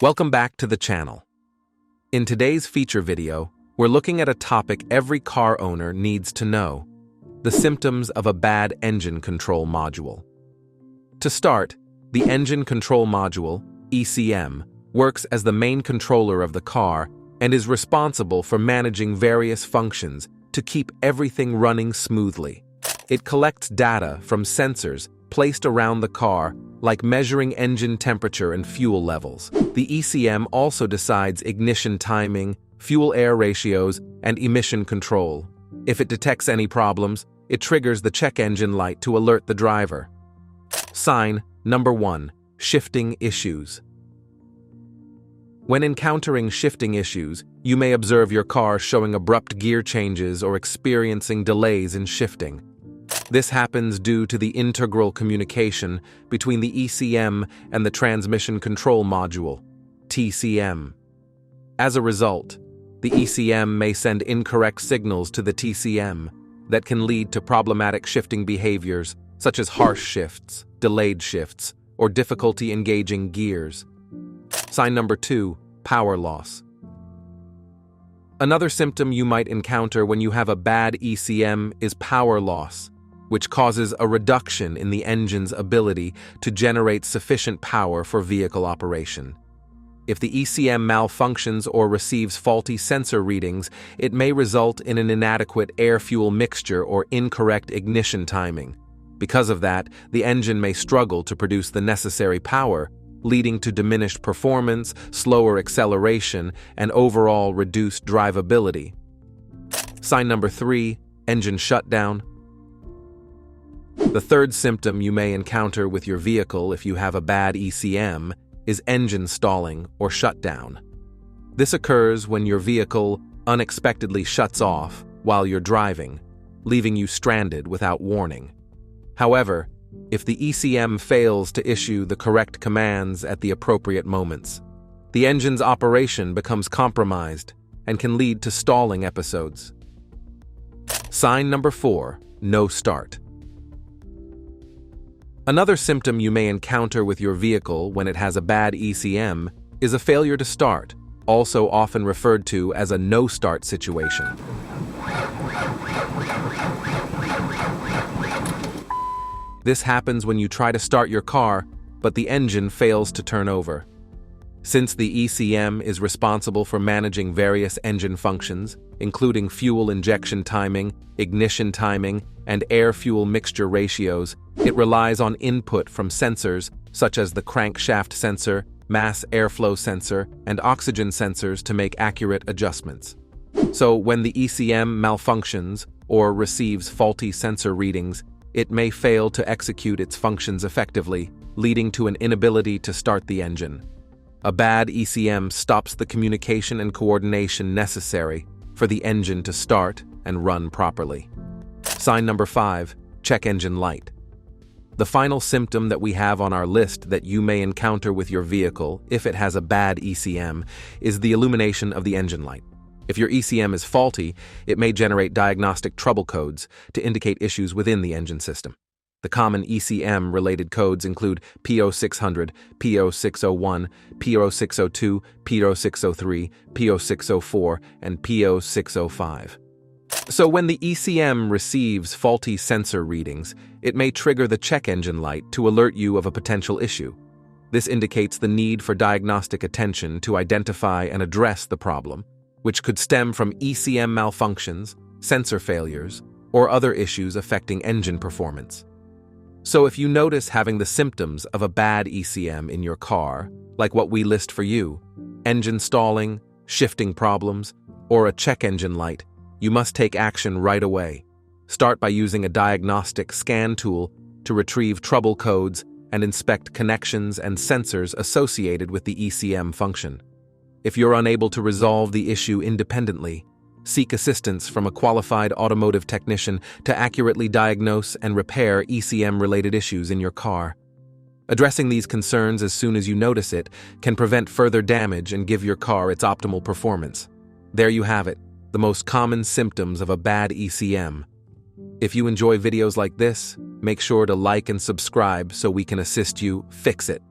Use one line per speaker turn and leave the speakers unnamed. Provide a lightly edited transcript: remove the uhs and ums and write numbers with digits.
Welcome back to the channel. In today's feature video, we're looking at a topic every car owner needs to know: the symptoms of a bad engine control module. To start, the engine control module, ECM, works as the main controller of the car and is responsible for managing various functions to keep everything running smoothly. It collects data from sensors placed around the car, like measuring engine temperature and fuel levels. The ECM also decides ignition timing, fuel-air ratios, and emission control. If it detects any problems, it triggers the check engine light to alert the driver. Sign number 1. Shifting issues. When encountering shifting issues, you may observe your car showing abrupt gear changes or experiencing delays in shifting. This happens due to the integral communication between the ECM and the Transmission Control Module, TCM. As a result, the ECM may send incorrect signals to the TCM that can lead to problematic shifting behaviors such as harsh shifts, delayed shifts, or difficulty engaging gears. Sign number 2. Power loss. Another symptom you might encounter when you have a bad ECM is power loss, which causes a reduction in the engine's ability to generate sufficient power for vehicle operation. If the ECM malfunctions or receives faulty sensor readings, it may result in an inadequate air-fuel mixture or incorrect ignition timing. Because of that, the engine may struggle to produce the necessary power, leading to diminished performance, slower acceleration, and overall reduced drivability. Sign number 3. Engine shutdown. The third symptom you may encounter with your vehicle if you have a bad ECM is engine stalling or shutdown. This occurs when your vehicle unexpectedly shuts off while you're driving, leaving you stranded without warning. However, if the ECM fails to issue the correct commands at the appropriate moments, the engine's operation becomes compromised and can lead to stalling episodes. Sign number 4. No start. Another symptom you may encounter with your vehicle when it has a bad ECM is a failure to start, also often referred to as a no-start situation. This happens when you try to start your car, but the engine fails to turn over. Since the ECM is responsible for managing various engine functions, including fuel injection timing, ignition timing, and air-fuel mixture ratios, it relies on input from sensors such as the crankshaft sensor, mass airflow sensor, and oxygen sensors to make accurate adjustments. So when the ECM malfunctions or receives faulty sensor readings, it may fail to execute its functions effectively, leading to an inability to start the engine. A bad ECM stops the communication and coordination necessary for the engine to start and run properly. Sign number 5. Check engine light. The final symptom that we have on our list that you may encounter with your vehicle if it has a bad ECM is the illumination of the engine light. If your ECM is faulty, it may generate diagnostic trouble codes to indicate issues within the engine system. The common ECM-related codes include P0600, P0601, P0602, P0603, P0604, and P0605. So when the ECM receives faulty sensor readings, it may trigger the check engine light to alert you of a potential issue. This indicates the need for diagnostic attention to identify and address the problem, which could stem from ECM malfunctions, sensor failures, or other issues affecting engine performance. So if you notice having the symptoms of a bad ECM in your car, like what we list for you, engine stalling, shifting problems, or a check engine light, you must take action right away. Start by using a diagnostic scan tool to retrieve trouble codes and inspect connections and sensors associated with the ECM function. If you're unable to resolve the issue independently, seek assistance from a qualified automotive technician to accurately diagnose and repair ECM-related issues in your car. Addressing these concerns as soon as you notice it can prevent further damage and give your car its optimal performance. There you have it, the most common symptoms of a bad ECM. If you enjoy videos like this, make sure to like and subscribe so we can assist you fix it.